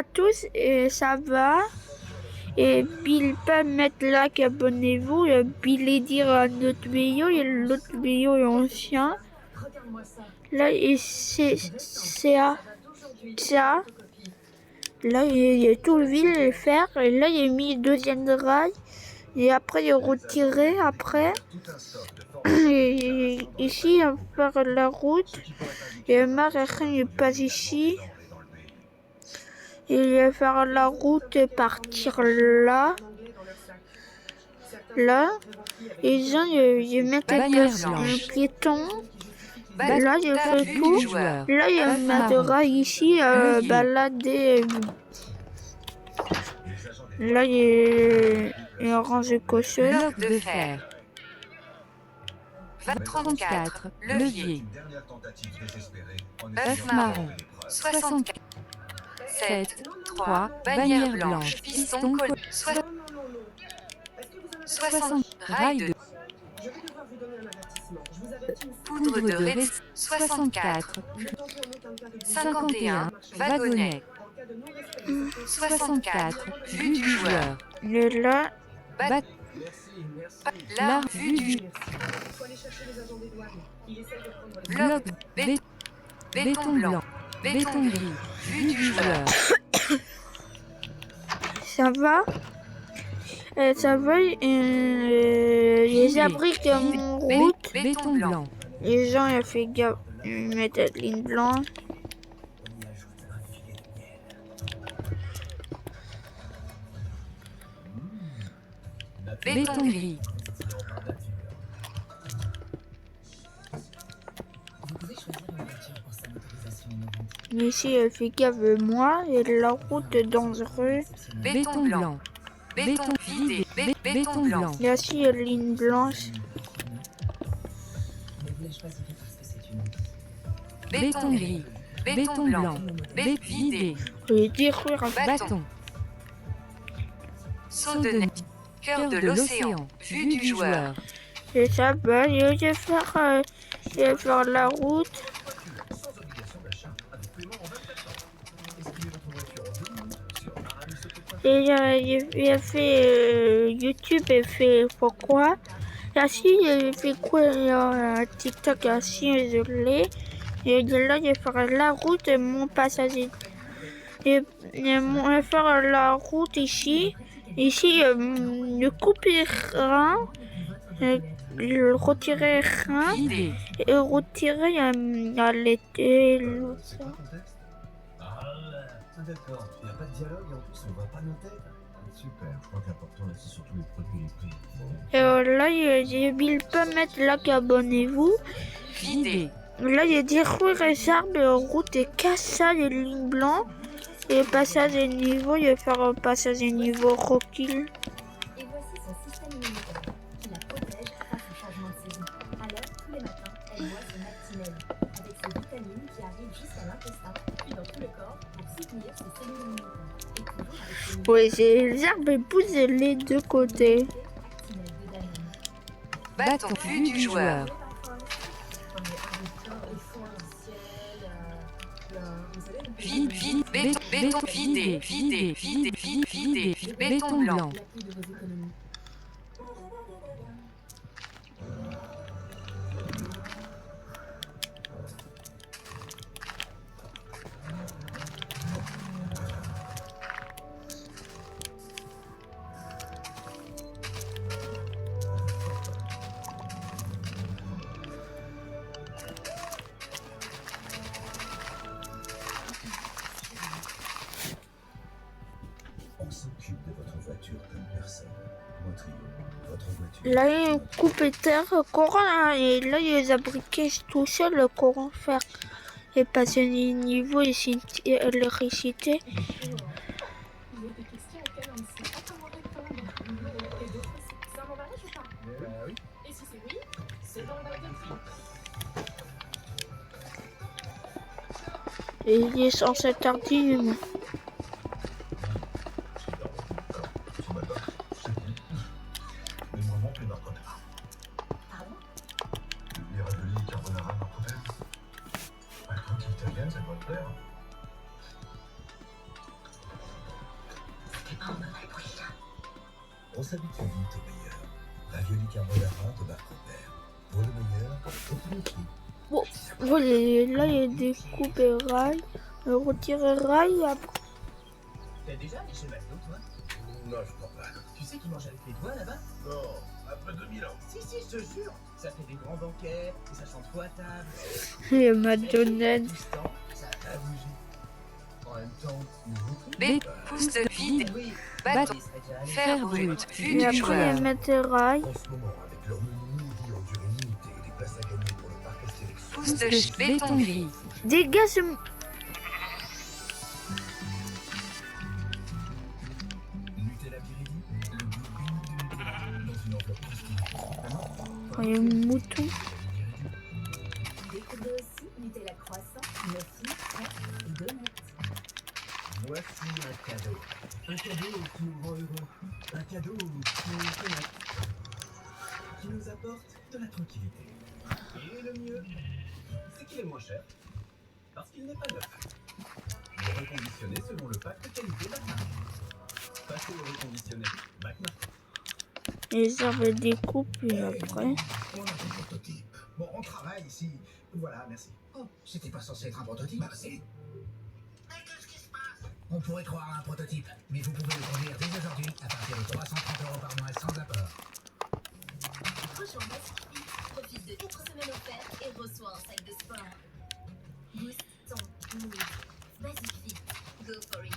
à tous et ça va. Et Bill pas mettre like, abonnez-vous. Et Bill est dire à notre vidéo et l'autre vidéo est ancien. Là, et c'est ça. Là, il y a tout le ville à faire. Et là, il a mis le deuxième rail. Et après, il a retiré après. Et ici, il va faire la route. Et Marie il passe ici. Et il va faire la route et partir là. Là. Et là, il met un piéton. Là, il fait tout. Là, il mettra ici balader. Là, il range cocheux. Bloc de fer. 34. Levier. Œuf marron. 64. 7. 3. Bannière blanche. Piston collé. 60. Rail de. Poudre de reste. 64. 51. Wagonnet. 64. Vue du joueur. Il est là. La vue du. Bloc. Béton blanc. Béton gris. Vue du joueur. Ça va. Ça va. Les abris de mon route. Béton blanc. Les gens, ils fait gaffe. Ils mettent la ligne blanche. Béton gris. Mais ici, elle fait gaffe moi et la route est dangereuse. Béton blanc. Béton vidé. Béton blanc. Il y a aussi une ligne blanche. Béton gris. Béton blanc. Vidé. Et détruire un Bâton. Saut de neige. Cœur de l'océan. Vue du joueur. Et ça va, il va faire la route. Et il a fait YouTube, il fait pourquoi. Là, si, il fait quoi TikTok, ainsi, désolé. Et là, il va faire la route et mon passager. Et il va faire la route ici. Ici, le couper rien. Le retirer rien. Et retirer l'été. D'accord, il n'y a pas de dialogue et en plus on voit pas nos têtes. Super, je crois que l'important là c'est surtout les produits et les prix. Et là, il peut mettre là qu'abonnez-vous. Vidé. Là, il y a des roues réserves, route et cassage et ligne blanc. Et passage et niveau, il va faire un passage et niveau recul. Et voici son système immunitaire qui la protège face au changement de saison. Alors, tous les matins, elle boit son Actimel avec ses vitamines qui arrivent jusqu'à l'intestin, puis dans tout le corps pour soutenir ses cellules immunitaires. Et toujours avec ses Oui, les herbes poussent les deux côtés. Actimel de Danone. Bâton. Vue du joueur. Vide, béton, vidé, béton blanc. L'appui de vos économies. On s'occupe de votre voiture comme personne. Motrio, votre voiture. Là, il y a un coupé-terre courant. Et là, il y a les abriquets tout seul, le courant faire. Et passer les niveaux et l'électricité. Il y a des questions auxquelles on ne sait pas comment répondre. Et d'autres aussi. C'est un emballage ou pas? Oui. Et si c'est oui, c'est dans le bac de tri. Et il est censé tardive. Mais moi non plus n'en connais pas. Pardon? Les raviolis carbonara n'en connaissent pas. La croûte italienne, ça doit te plaire. On s'habitue vite au meilleur. Ravioli carbonara de marque Père. Pour le meilleur, au prix. Bon, voilà, là il y a des coupes et rails, retirer rail après. T'as déjà allé chez McDo, toi? Non, je crois pas. Tu sais qu'ils mangent avec les doigts là-bas? Non, après 2000 ans. Si, je te jure. Ça fait des grands banquets, et ça chante quoi à table? Et McDonald's. Tout ce temps, ça a pas bougé. En même temps, nouveau prix. B. Pouce de vide. Oui, Bâton. j'y serais déjà allé. Fer brut. Vue Et du après joueur. ils mettent les rails. En ce moment, avec leur menu midi en durée limitée et des places à gagner pour le parc Astérix. Pouce de béton gris. Dégage. Nutella Biridi, le goût unique de Nutella dans une enveloppe croustillante. Il y a un mouton. Découvrez aussi Nutella croissant, muffin, crêpes et donuts. Voici un cadeau. Un cadeau qui nous rend heureux. Un cadeau qui nous connecte. Qui nous apporte de la tranquillité. Et le mieux, c'est qu'il est moins cher. Parce qu'il n'est pas neuf. Il est reconditionné selon le pack de qualité McMartin. Passez au reconditionné McMartin. Les arbres découpent et après. On a un prototype. Bon, on travaille ici. Voilà, merci. Oh, c'était pas censé être un prototype. Bah, c'est. Mais qu'est-ce qui se passe? On pourrait croire à un prototype, mais vous pouvez le conduire dès aujourd'hui à partir de 330 € par mois sans apport. Rejoins Basic Fit, profite de 4 semaines offertes et reçois un sac de sport. Boost ton mood. Basic Fit, go for it.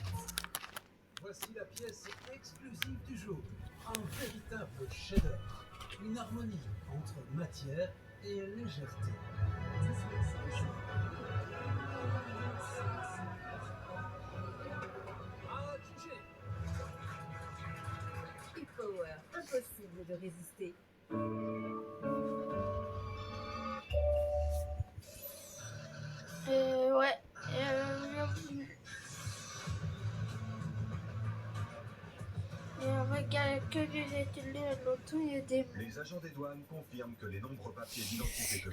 Voici la pièce exclusive du jour. Un véritable chef-d'œuvre. Une harmonie entre matière et légèreté. Ah, Gigi. Power, impossible de résister. Ouais. Regarde que j'ai télé l'autre, il y a des. Les agents des douanes confirment que les nombreux papiers d'identité que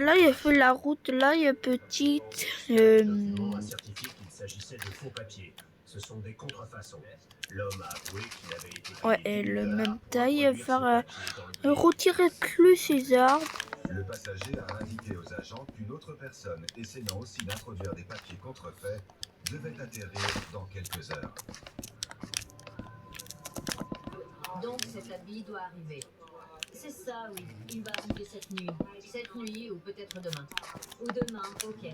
Là, il a fait la route, là, il est petite. Le document a certifié qu'il s'agissait de faux papiers. Ce sont des contrefaçons. L'homme a avoué qu'il avait été payé Ouais, et 10 le $ même pour taille, produire faire ce papier dans le pays. retirer plus ces arbres. Le passager a indiqué aux agents qu'une autre personne essayant aussi d'introduire des papiers contrefaits devait atterrir dans quelques heures. Donc cet habit doit arriver. C'est ça, oui. Il va arriver cette nuit. Cette nuit ou peut-être demain. Ou demain, ok.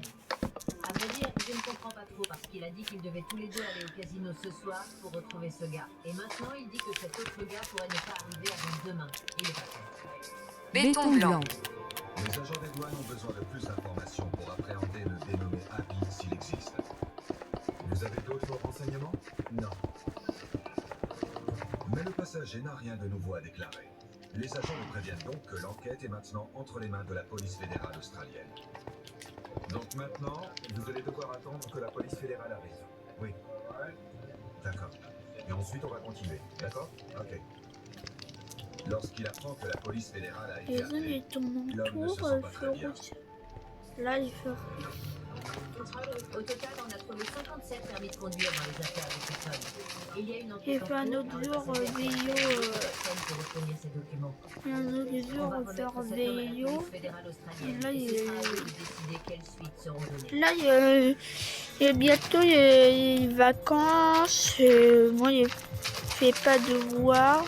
À vrai dire, je ne comprends pas trop parce qu'il a dit qu'ils devaient tous les deux aller au casino ce soir pour retrouver ce gars. Et maintenant, il dit que cet autre gars pourrait ne pas arriver avant demain. Il est pas fait. Béton blanc. Les agents des douanes ont besoin de plus d'informations pour appréhender le dénommé Abby s'il existe. Vous avez d'autres renseignements? Non. Mais le passager n'a rien de nouveau à déclarer. Les agents nous préviennent donc que l'enquête est maintenant entre les mains de la police fédérale australienne. Donc maintenant, vous allez devoir attendre que la police fédérale arrive. Oui. D'accord. Et ensuite, on va continuer. D'accord? Ok. Lorsqu'il apprend que la police fédérale a Et été là, il appelée, tourne l'homme ne se autour, sent il pas fait très bien. route. Là, il fait. Au total, on a trouvé 57 permis de conduire dans les affaires de cette homme. Il y a une Il enquête en fait un cours autre dans le jour passé vidéo. personne pour obtenir ces documents. Il y a un autre On jour va faire remettre cet homme à la vidéo. police fédérale australienne. Là, Et il ce est- sera à eux de décider quelles suites seront données. Là, il y a bientôt les vacances. Moi, il fait pas de devoirs.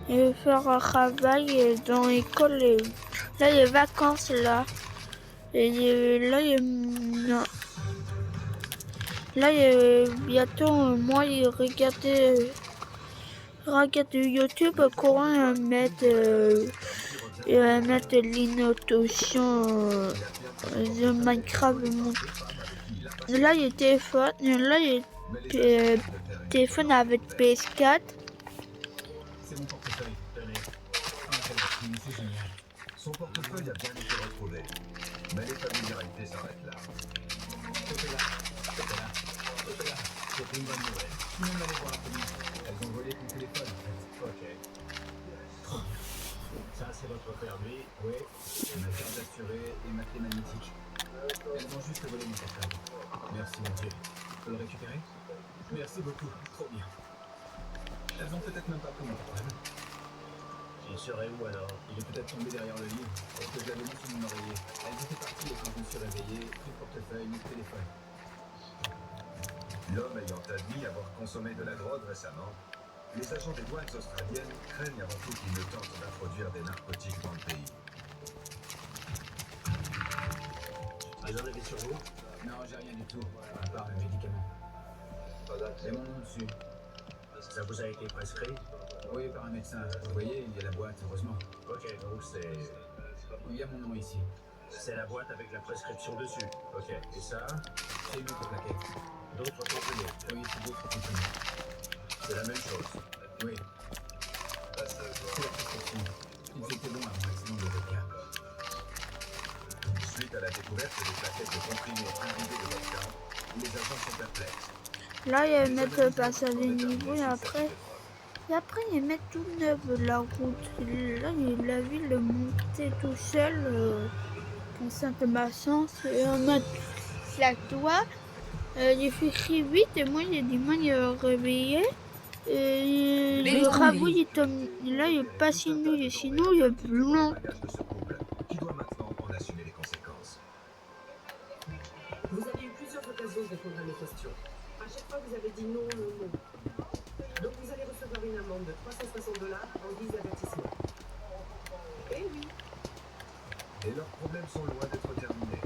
Il va faire un travail dans l'école. Là, il y a vacances là. Et là, non. Là, bientôt, moi, il regardait YouTube, comment mettre l'innotation de Minecraft. Là, il y a téléphone. Là, il y a téléphone avec PS4. C'est mon portefeuille, tenez. C'est génial. Son portefeuille a bien été retrouvé. Mais les familiarités s'arrêtent là. C'était là, c'était là, c'était là. C'était une bonne nouvelle. Tout le monde allait voir la police. Elles ont volé ton téléphone, en fait. Ok. Trop bien. Ça, c'est votre permis. Oui, ma carte d'assuré et ma clé magnétique. Elles ont juste volé mon portable. Merci, mon Dieu. peux le récupérer? Merci beaucoup, trop bien. Elles ont peut-être même pas pris mon portable. Il serait où alors? Il est peut-être tombé derrière le lit, parce que je l'avais mis sous mon oreiller. Elles étaient parties et quand je me suis réveillé, pris le portefeuille, le téléphone. L'homme ayant admis avoir consommé de la drogue récemment, les agents des douanes australiennes craignent avant tout qu'il ne tente d'introduire des narcotiques dans le pays. Vous en avez sur vous? Non, j'ai rien du tout, à part le médicament. Et mon nom dessus. Ça vous a été prescrit? Oui, par un médecin. Vous voyez, il y a la boîte, heureusement. Ok, donc Il y a mon nom ici. c'est la boîte avec la prescription dessus. Ok, et ça? C'est une autre plaquette. D'autres comprimés. Oui, c'est d'autres comprimés. C'est la même chose. Oui. C'est la prescription. Ils étaient bons avant l'accident de vodka. Suite à la découverte des plaquettes de comprimés imbibés de vodka, les agents sont perplexes. Là, ils mettent le passage des niveaux et après ils mettent tout neuf la route. Là, la ville montait tout seul comme Saint-Maxence et on a la toit. Il fait très vite et moi, il y a du mal à réveiller. Et le rabot, il tombe. Là, il est pas sinon, il est plus long. Le bagage de ce couple, qui doit maintenant en assumer les conséquences. Vous avez eu plusieurs occasions de répondre à mes questions. À chaque fois, vous avez dit non, non, non. Donc vous allez recevoir une amende de $360 en guise d'avertissement. Eh oui. Et leurs problèmes sont loin d'être terminés.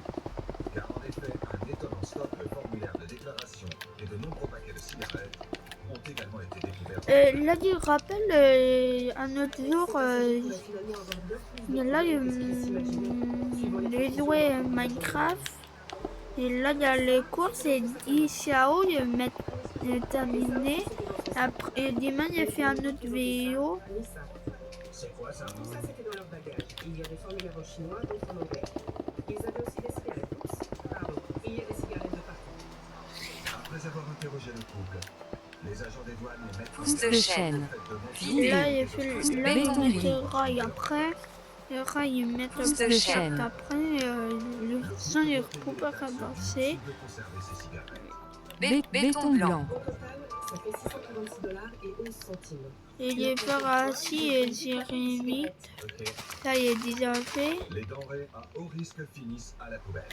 Car en effet, un étonnant stock de formulaires de déclaration et de nombreux paquets de cigarettes ont également été découverts. Là, il rappelle un autre jour, là, les jouets Minecraft. Et là, il y a les courses et Xiao, il met terminé. Après, et dimanche, il fait un autre vidéo. C'est quoi ça? Tout ça, c'était dans leur bagage. Il y a des formulaires en chinois, d'autres en anglais. Ils avaient aussi des cigarettes. Oups, pardon. Il y a des cigarettes de partout. Après avoir interrogé le couple, les agents des douanes les mettent Pouce de chaîne. Là, il fait là, ils mettent le rail après. Le rail, ils mettent le de chaîne. contact après. Le sang, il recoupe à avancer. de conserver ces cigarettes. Béton blanc. Au total, ça fait $646 et 11 centimes. Et il est faire assis et Jérémy. Ok. Là, il est déjà fait. Les denrées à haut risque finissent à la poubelle.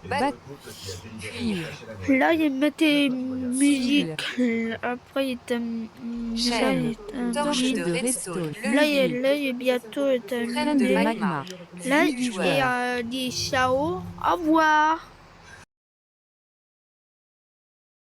Et Bat- le couple qui a délibérément caché la nourriture Là, il mettait musique. Après, il est Chaîne. Torche de resto. Là, il est bientôt Crème de terminé. magma. Là, il y a des Xiao. Au revoir.